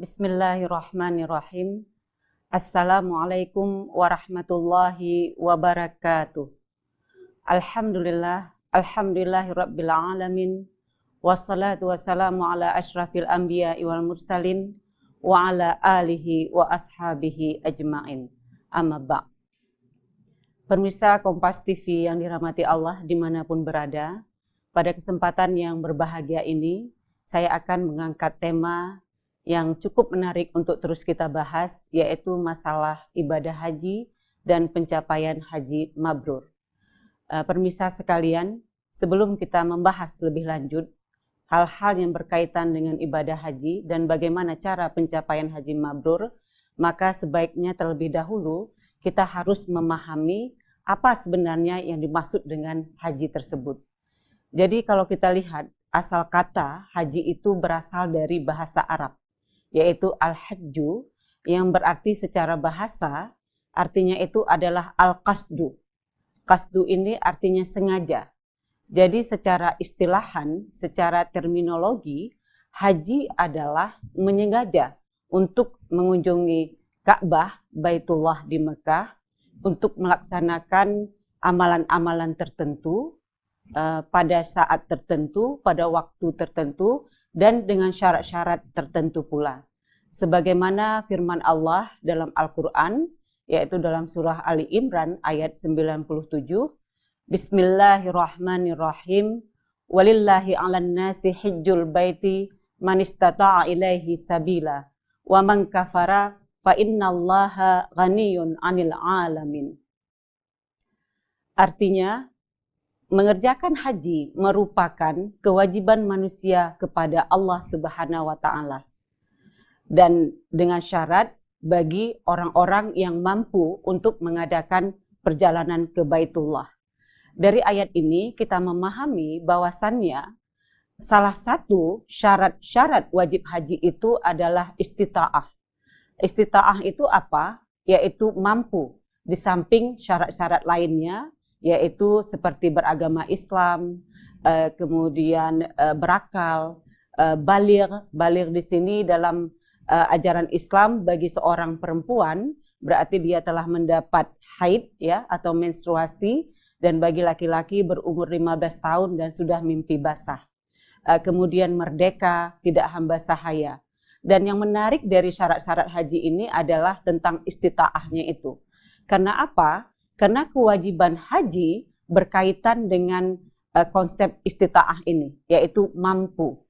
Bismillahirrahmanirrahim. Assalamualaikum warahmatullahi wabarakatuh. Alhamdulillahirabbil alamin. Wassalatu wassalamu ala asyrafil anbiya'i wal mursalin wa ala alihi wa ashabihi ajma'in. Amma ba'. Pemirsa Kompas TV yang dirahmati Allah dimanapun berada, pada kesempatan yang berbahagia ini, saya akan mengangkat tema yang cukup menarik untuk terus kita bahas, yaitu masalah ibadah haji dan pencapaian haji mabrur. Pemirsa sekalian, sebelum kita membahas lebih lanjut hal-hal yang berkaitan dengan ibadah haji dan bagaimana cara pencapaian haji mabrur, maka sebaiknya terlebih dahulu kita harus memahami apa sebenarnya yang dimaksud dengan haji tersebut. Jadi kalau kita lihat, asal kata haji itu berasal dari bahasa Arab, yaitu al-hajju, yang berarti secara bahasa, artinya itu adalah al-qasdu. Qasdu ini artinya sengaja. Jadi secara istilahan, secara terminologi, haji adalah menyengaja untuk mengunjungi Ka'bah, Baitullah di Mekah, untuk melaksanakan amalan-amalan tertentu, pada saat tertentu, pada waktu tertentu, dan dengan syarat-syarat tertentu pula. Sebagaimana firman Allah dalam Al-Quran, yaitu dalam surah Ali Imran ayat 97, Bismillahirrahmanirrahim, Walillahi 'alan nasi hijjul baiti man istata'a ilaihi sabila, wa man kafara fa innallaha ghaniyun 'anil 'alamin. Artinya, mengerjakan haji merupakan kewajiban manusia kepada Allah Subhanahu wa Ta'ala, dan dengan syarat bagi orang-orang yang mampu untuk mengadakan perjalanan ke Baitullah. Dari ayat ini kita memahami bahwasannya salah satu syarat-syarat wajib haji itu adalah istita'ah. Istita'ah itu apa? Yaitu mampu, di samping syarat-syarat lainnya, yaitu seperti beragama Islam, kemudian berakal, baligh di sini dalam ajaran Islam bagi seorang perempuan berarti dia telah mendapat haid ya atau menstruasi, dan bagi laki-laki berumur 15 tahun dan sudah mimpi basah. Kemudian merdeka, tidak hamba sahaya. Dan yang menarik dari syarat-syarat haji ini adalah tentang istita'ahnya itu. Karena apa? Karena kewajiban haji berkaitan dengan konsep istita'ah ini, yaitu mampu.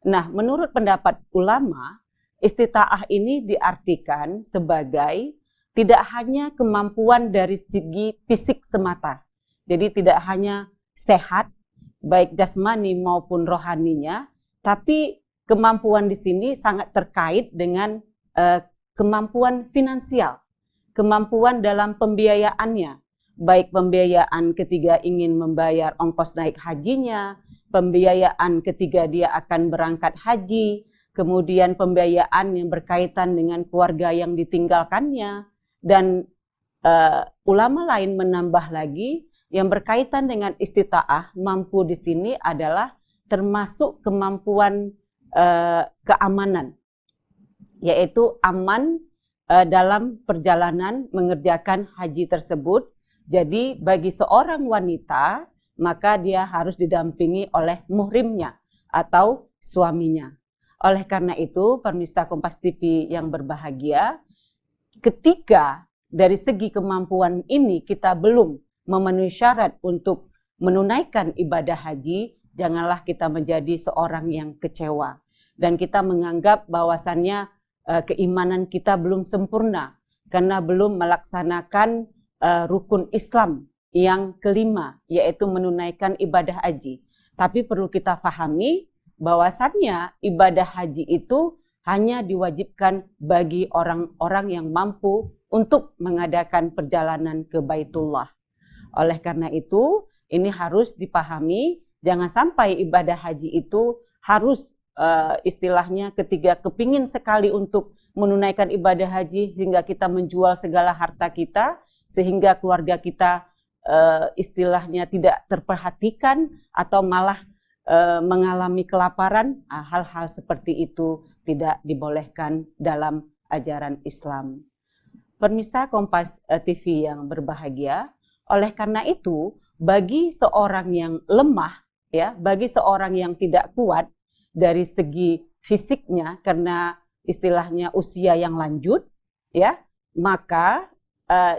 Nah, menurut pendapat ulama, istita'ah ini diartikan sebagai tidak hanya kemampuan dari segi fisik semata. Jadi tidak hanya sehat, baik jasmani maupun rohaninya, tapi kemampuan di sini sangat terkait dengan kemampuan finansial, kemampuan dalam pembiayaannya, baik pembiayaan ketika ingin membayar ongkos naik hajinya, pembiayaan ketika dia akan berangkat haji, kemudian pembiayaan yang berkaitan dengan keluarga yang ditinggalkannya, dan ulama lain menambah lagi yang berkaitan dengan istita'ah, mampu di sini adalah termasuk kemampuan keamanan, yaitu aman dalam perjalanan mengerjakan haji tersebut. Jadi bagi seorang wanita, maka dia harus didampingi oleh muhrimnya atau suaminya. Oleh karena itu, pemirsa Kompas TV yang berbahagia, ketika dari segi kemampuan ini kita belum memenuhi syarat untuk menunaikan ibadah haji, janganlah kita menjadi seorang yang kecewa. Dan kita menganggap bahwasannya keimanan kita belum sempurna, karena belum melaksanakan rukun Islam yang kelima, yaitu menunaikan ibadah haji. Tapi perlu kita pahami bahwasannya ibadah haji itu hanya diwajibkan bagi orang-orang yang mampu untuk mengadakan perjalanan ke Baitullah. Oleh karena itu, ini harus dipahami, jangan sampai ibadah haji itu harus istilahnya ketika kepingin sekali untuk menunaikan ibadah haji hingga kita menjual segala harta kita, sehingga keluarga kita istilahnya tidak terperhatikan atau malah mengalami kelaparan. Hal-hal seperti itu tidak dibolehkan dalam ajaran Islam. Pemirsa Kompas TV yang berbahagia, oleh karena itu bagi seorang yang lemah, ya, bagi seorang yang tidak kuat dari segi fisiknya karena istilahnya usia yang lanjut, ya, maka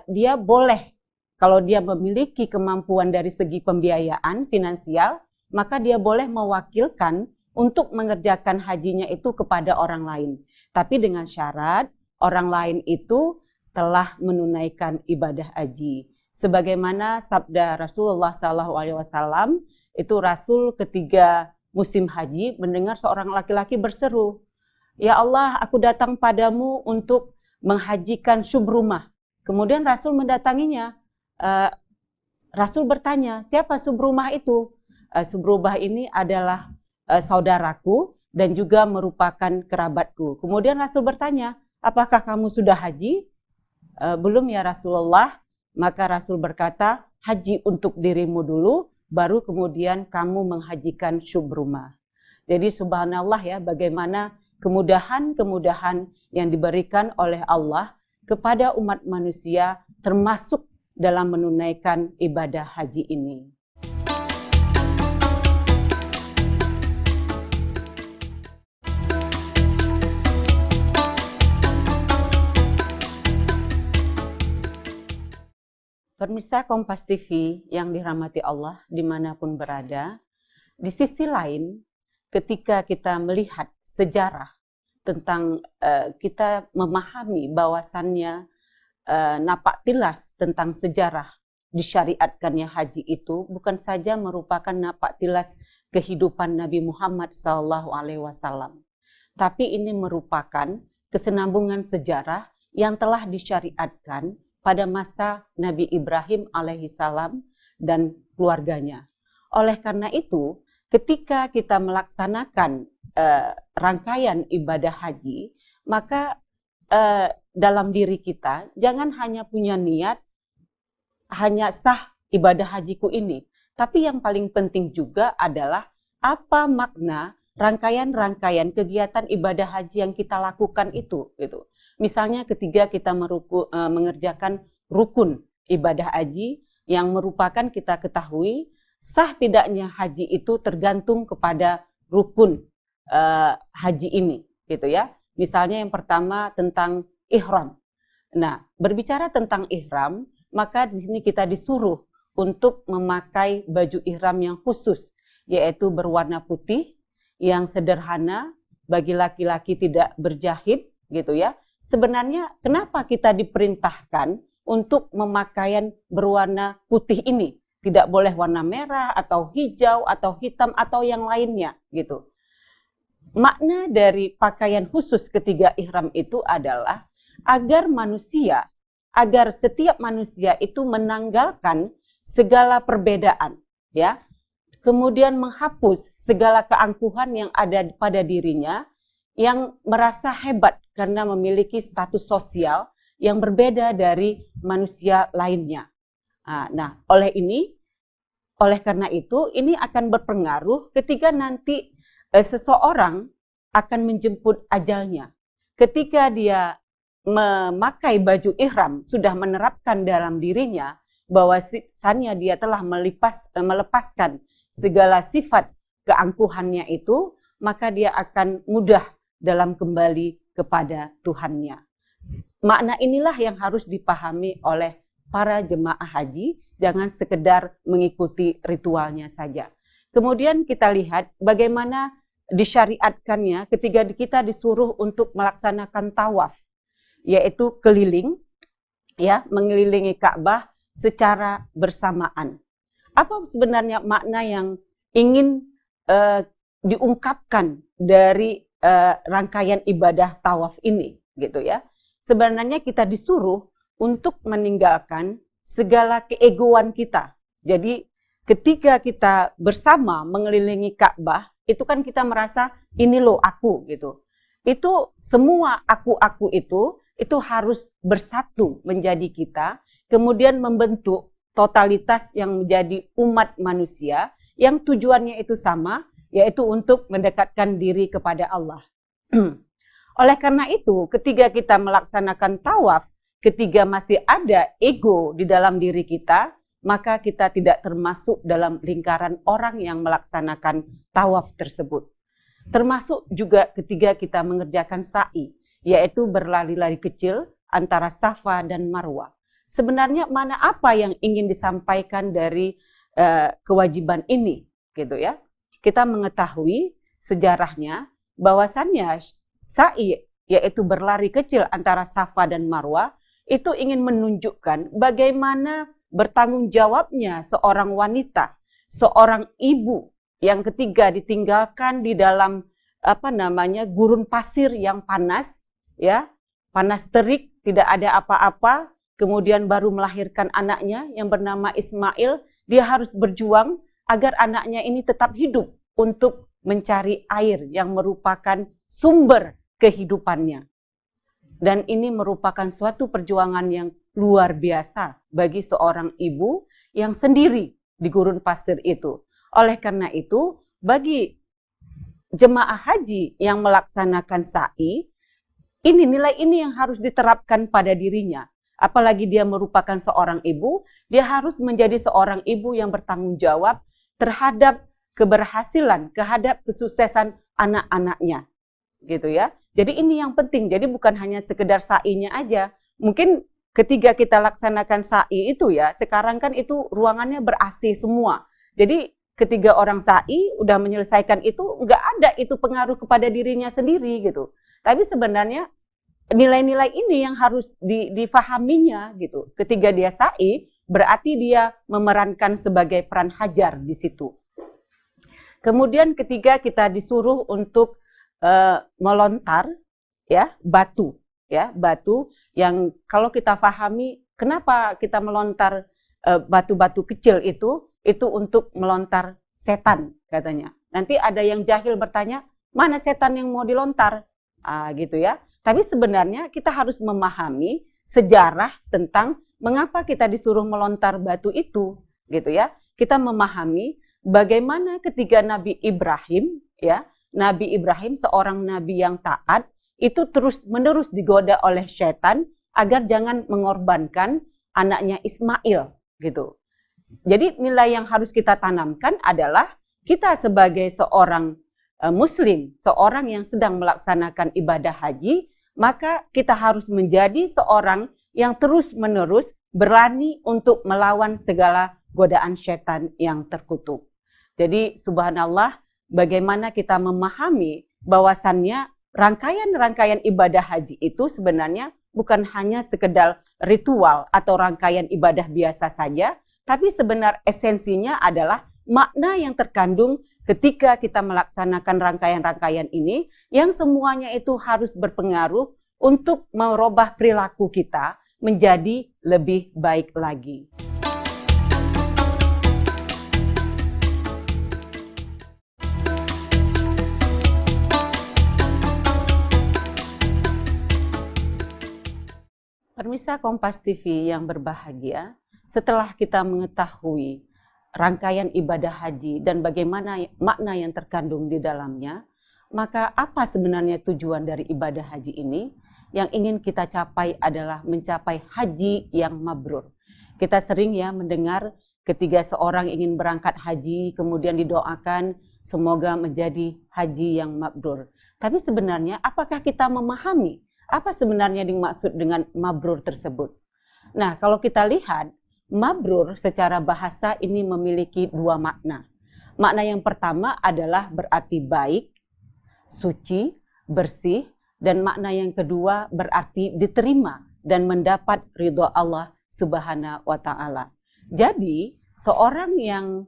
dia boleh, kalau dia memiliki kemampuan dari segi pembiayaan finansial, maka dia boleh mewakilkan untuk mengerjakan hajinya itu kepada orang lain. Tapi dengan syarat orang lain itu telah menunaikan ibadah haji. Sebagaimana sabda Rasulullah SAW, itu Rasul ketika musim haji mendengar seorang laki-laki berseru, "Ya Allah, aku datang padamu untuk menghajikan Syubrumah." Kemudian Rasul mendatanginya. Rasul bertanya, "Siapa Syubrumah itu?" "Syubrumah ini adalah saudaraku dan juga merupakan kerabatku." Kemudian Rasul bertanya, "Apakah kamu sudah haji?" "Belum ya Rasulullah." Maka Rasul berkata, "Haji untuk dirimu dulu, baru kemudian kamu menghajikan Syubrumah." Jadi subhanallah ya, bagaimana kemudahan-kemudahan yang diberikan oleh Allah kepada umat manusia termasuk dalam menunaikan ibadah haji ini. Pemirsa Kompas TV yang dirahmati Allah dimanapun berada, di sisi lain ketika kita melihat sejarah tentang kita memahami bahwasannya napak tilas tentang sejarah disyariatkannya haji itu bukan saja merupakan napak tilas kehidupan Nabi Muhammad SAW, tapi ini merupakan kesinambungan sejarah yang telah disyariatkan pada masa Nabi Ibrahim alaihissalam dan keluarganya. Oleh karena itu, ketika kita melaksanakan rangkaian ibadah haji, maka dalam diri kita jangan hanya punya niat, hanya sah ibadah hajiku ini. Tapi yang paling penting juga adalah apa makna rangkaian-rangkaian kegiatan ibadah haji yang kita lakukan itu, gitu. Misalnya ketika kita mengerjakan rukun ibadah haji yang merupakan kita ketahui sah tidaknya haji itu tergantung kepada rukun haji ini, gitu ya. Misalnya yang pertama tentang ihram. Nah, berbicara tentang ihram, maka di sini kita disuruh untuk memakai baju ihram yang khusus, yaitu berwarna putih yang sederhana, bagi laki-laki tidak berjahit, gitu ya. Sebenarnya kenapa kita diperintahkan untuk memakaian berwarna putih ini? Tidak boleh warna merah atau hijau atau hitam atau yang lainnya, gitu. Makna dari pakaian khusus ketiga ihram itu adalah agar setiap manusia itu menanggalkan segala perbedaan, ya. Kemudian menghapus segala keangkuhan yang ada pada dirinya, yang merasa hebat karena memiliki status sosial yang berbeda dari manusia lainnya. Nah, oleh karena itu, ini akan berpengaruh ketika nanti seseorang akan menjemput ajalnya. Ketika dia memakai baju ihram, sudah menerapkan dalam dirinya bahwasannya dia telah melepaskan segala sifat keangkuhannya itu, maka dia akan mudah dalam kembali kepada Tuhannya. Makna inilah yang harus dipahami oleh para jemaah haji, jangan sekedar mengikuti ritualnya saja. Kemudian kita lihat bagaimana disyariatkannya ketika kita disuruh untuk melaksanakan tawaf, yaitu keliling, ya, mengelilingi Ka'bah secara bersamaan. Apa sebenarnya makna yang ingin diungkapkan dari rangkaian ibadah tawaf ini, gitu ya. Sebenarnya kita disuruh untuk meninggalkan segala keegoan kita. Jadi ketika kita bersama mengelilingi Ka'bah, itu kan kita merasa ini loh aku, gitu. Itu semua aku itu harus bersatu menjadi kita, kemudian membentuk totalitas yang menjadi umat manusia yang tujuannya itu sama, yaitu untuk mendekatkan diri kepada Allah. Oleh karena itu, ketika kita melaksanakan tawaf, ketika masih ada ego di dalam diri kita, maka kita tidak termasuk dalam lingkaran orang yang melaksanakan tawaf tersebut. Termasuk juga ketika kita mengerjakan sa'i, yaitu berlari-lari kecil antara Safa dan Marwah. Sebenarnya mana apa yang ingin disampaikan dari kewajiban ini, gitu ya? Kita mengetahui sejarahnya bahwasannya sa'i, yaitu berlari kecil antara Safa dan Marwah, itu ingin menunjukkan bagaimana bertanggung jawabnya seorang wanita, seorang ibu yang ketiga ditinggalkan di dalam gurun pasir yang panas, ya, panas terik, tidak ada apa-apa, kemudian baru melahirkan anaknya yang bernama Ismail. Dia harus berjuang agar anaknya ini tetap hidup untuk mencari air yang merupakan sumber kehidupannya. Dan ini merupakan suatu perjuangan yang luar biasa bagi seorang ibu yang sendiri di gurun pasir itu. Oleh karena itu, bagi jemaah haji yang melaksanakan sa'i, ini nilai ini yang harus diterapkan pada dirinya. Apalagi dia merupakan seorang ibu, dia harus menjadi seorang ibu yang bertanggung jawab terhadap keberhasilan, terhadap kesuksesan anak-anaknya. Gitu ya. Jadi ini yang penting. Jadi bukan hanya sekedar sa'inya aja. Mungkin ketika kita laksanakan sa'i itu ya, sekarang kan itu ruangannya ber-AC semua. Jadi ketika orang sa'i udah menyelesaikan itu, nggak ada itu pengaruh kepada dirinya sendiri gitu. Tapi sebenarnya nilai-nilai ini yang harus difahaminya gitu. Ketika dia sa'i, berarti dia memerankan sebagai peran hajar di situ. Kemudian ketika kita disuruh untuk melontar ya batu yang kalau kita pahami kenapa kita melontar batu-batu kecil itu untuk melontar setan katanya. Nanti ada yang jahil bertanya, mana setan yang mau dilontar? Gitu ya. Tapi sebenarnya kita harus memahami sejarah tentang mengapa kita disuruh melontar batu itu, gitu ya. Kita memahami bagaimana ketika Nabi Ibrahim, ya, Nabi Ibrahim seorang nabi yang taat, itu terus-menerus digoda oleh setan agar jangan mengorbankan anaknya Ismail, gitu. Jadi nilai yang harus kita tanamkan adalah kita sebagai seorang Muslim, seorang yang sedang melaksanakan ibadah haji, maka kita harus menjadi seorang yang terus-menerus berani untuk melawan segala godaan setan yang terkutuk. Jadi subhanallah, bagaimana kita memahami bahwasannya rangkaian-rangkaian ibadah haji itu sebenarnya bukan hanya sekedar ritual atau rangkaian ibadah biasa saja, tapi sebenarnya esensinya adalah makna yang terkandung ketika kita melaksanakan rangkaian-rangkaian ini, yang semuanya itu harus berpengaruh untuk merubah perilaku kita menjadi lebih baik lagi. Pemirsa Kompas TV yang berbahagia, setelah kita mengetahui rangkaian ibadah haji dan bagaimana makna yang terkandung di dalamnya, maka apa sebenarnya tujuan dari ibadah haji ini? Yang ingin kita capai adalah mencapai haji yang mabrur. Kita sering ya mendengar ketika seorang ingin berangkat haji, kemudian didoakan semoga menjadi haji yang mabrur. Tapi sebenarnya apakah kita memahami apa sebenarnya dimaksud dengan mabrur tersebut? Nah, kalau kita lihat, mabrur secara bahasa ini memiliki dua makna. Makna yang pertama adalah berarti baik, suci, bersih, dan makna yang kedua berarti diterima dan mendapat ridho Allah Subhanahu wa Ta'ala. Jadi, seorang yang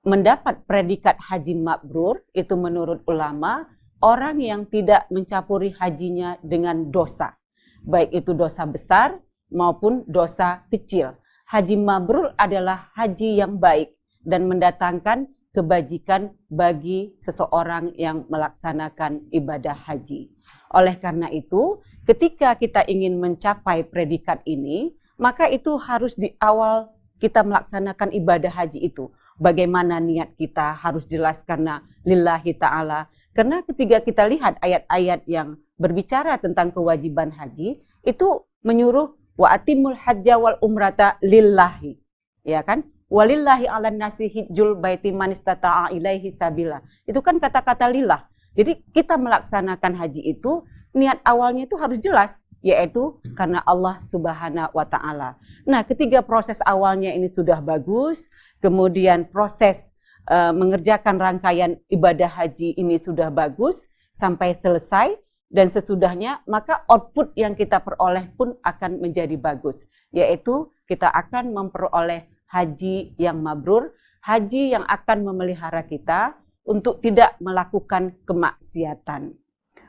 mendapat predikat haji mabrur itu menurut ulama, orang yang tidak mencampuri hajinya dengan dosa, baik itu dosa besar maupun dosa kecil. Haji mabrur adalah haji yang baik dan mendatangkan kebajikan bagi seseorang yang melaksanakan ibadah haji. Oleh karena itu, ketika kita ingin mencapai predikat ini, maka itu harus di awal kita melaksanakan ibadah haji itu. Bagaimana niat kita harus jelas karena lillahi ta'ala. Karena ketika kita lihat ayat-ayat yang berbicara tentang kewajiban haji, itu menyuruh wa atimul hajja wal umrata lillahi. Ya kan? Walillahi 'alan nasi hijjul baiti man istata'a ilaihi sabila. Itu kan kata-kata lillah. Jadi kita melaksanakan haji itu niat awalnya itu harus jelas, yaitu karena Allah Subhanahu wa taala. Nah, ketika proses awalnya ini sudah bagus, kemudian proses mengerjakan rangkaian ibadah haji ini sudah bagus sampai selesai dan sesudahnya, maka output yang kita peroleh pun akan menjadi bagus, yaitu kita akan memperoleh haji yang mabrur, haji yang akan memelihara kita untuk tidak melakukan kemaksiatan.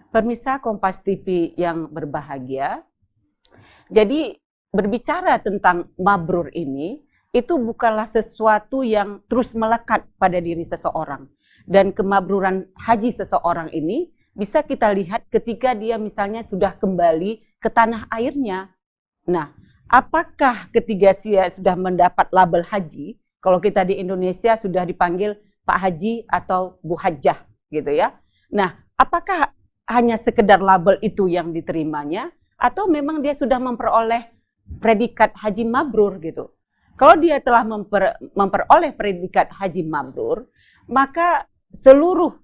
Pemirsa Kompas TV yang berbahagia, jadi berbicara tentang mabrur ini, itu bukanlah sesuatu yang terus melekat pada diri seseorang. Dan kemabruran haji seseorang ini bisa kita lihat ketika dia misalnya sudah kembali ke tanah airnya. Nah, apakah ketika dia sudah mendapat label haji, kalau kita di Indonesia sudah dipanggil Pak Haji atau Bu Hajjah gitu ya. Nah, apakah hanya sekedar label itu yang diterimanya atau memang dia sudah memperoleh predikat haji mabrur gitu. Kalau dia telah memperoleh predikat haji mabrur, maka seluruh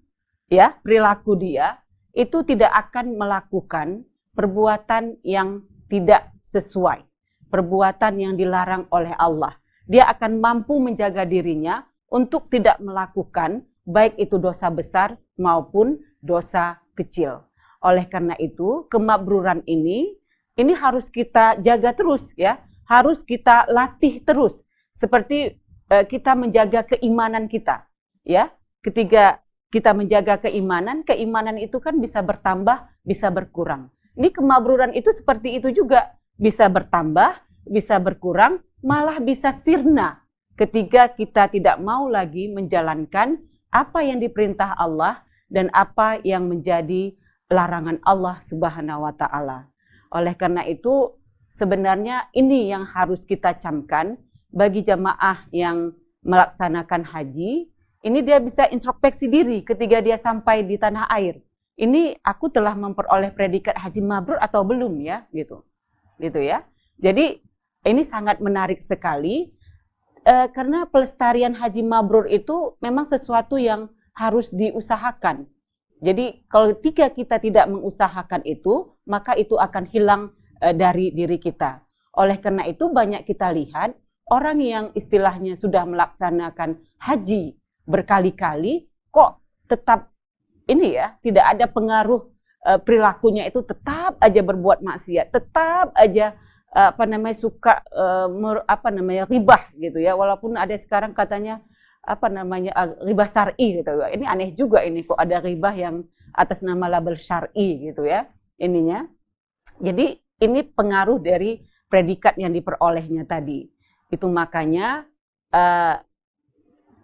ya perilaku dia itu tidak akan melakukan perbuatan yang tidak sesuai, perbuatan yang dilarang oleh Allah. Dia akan mampu menjaga dirinya untuk tidak melakukan baik itu dosa besar maupun dosa kecil. Oleh karena itu, kemabruran ini harus kita jaga terus ya, harus kita latih terus. Seperti kita menjaga keimanan kita ya. Ketika kita menjaga keimanan itu kan bisa bertambah, bisa berkurang. Ini kemabruran itu seperti itu juga, bisa bertambah, bisa berkurang, malah bisa sirna ketika kita tidak mau lagi menjalankan apa yang diperintah Allah dan apa yang menjadi larangan Allah Subhanahu wa taala. Oleh karena itu sebenarnya ini yang harus kita camkan bagi jamaah yang melaksanakan haji. Ini dia bisa introspeksi diri ketika dia sampai di tanah air. Ini aku telah memperoleh predikat haji mabrur atau belum ya, gitu ya. Jadi ini sangat menarik sekali karena pelestarian haji mabrur itu memang sesuatu yang harus diusahakan. Jadi kalau kita tidak mengusahakan itu, maka itu akan hilang dari diri kita. Oleh karena itu banyak kita lihat orang yang istilahnya sudah melaksanakan haji berkali-kali kok tetap ini ya, tidak ada pengaruh perilakunya itu tetap aja berbuat maksiat, tetap aja suka ribah gitu ya, walaupun ada sekarang katanya ribah syar'i gitu ya. Ini aneh juga ini kok ada ribah yang atas nama label syar'i gitu ya ininya. Jadi ini pengaruh dari predikat yang diperolehnya tadi. Itu makanya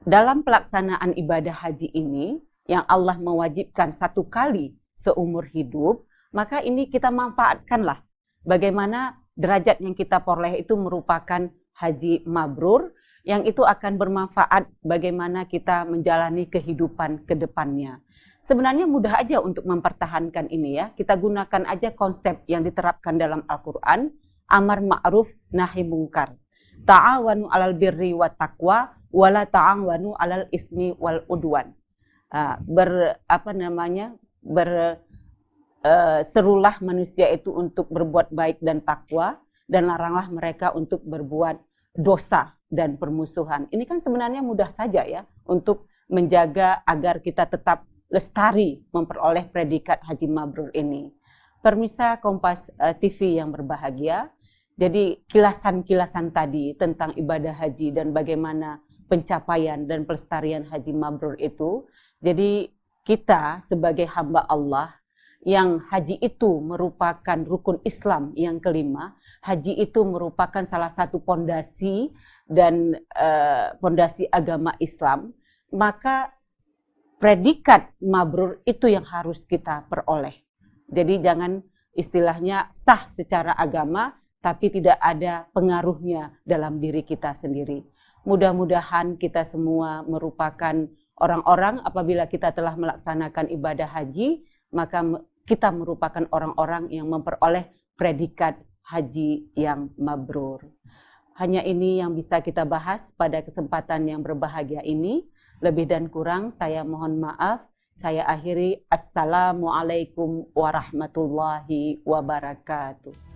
dalam pelaksanaan ibadah haji ini yang Allah mewajibkan 1 kali seumur hidup, maka ini kita manfaatkanlah. Bagaimana derajat yang kita peroleh itu merupakan haji mabrur, yang itu akan bermanfaat bagaimana kita menjalani kehidupan ke depannya. Sebenarnya mudah aja untuk mempertahankan ini ya. Kita gunakan aja konsep yang diterapkan dalam Al-Quran, amar ma'ruf nahi mungkar. Ta'awanu 'alal birri wat taqwa wala ta'awanu 'alal ismi wal udwan. Serulah manusia itu untuk berbuat baik dan takwa, dan laranglah mereka untuk berbuat dosa dan permusuhan. Ini kan sebenarnya mudah saja ya untuk menjaga agar kita tetap lestari memperoleh predikat haji mabrur ini. Pemirsa Kompas TV yang berbahagia, jadi kilasan-kilasan tadi tentang ibadah haji dan bagaimana pencapaian dan pelestarian haji mabrur itu. Jadi kita sebagai hamba Allah yang haji itu merupakan rukun Islam yang kelima, haji itu merupakan salah satu pondasi dan pondasi agama Islam, maka predikat mabrur itu yang harus kita peroleh. Jadi jangan istilahnya sah secara agama, tapi tidak ada pengaruhnya dalam diri kita sendiri. Mudah-mudahan kita semua merupakan Orang-orang apabila kita telah melaksanakan ibadah haji, maka kita merupakan orang-orang yang memperoleh predikat haji yang mabrur. Hanya ini yang bisa kita bahas pada kesempatan yang berbahagia ini. Lebih dan kurang saya mohon maaf. Saya akhiri. Assalamualaikum warahmatullahi wabarakatuh.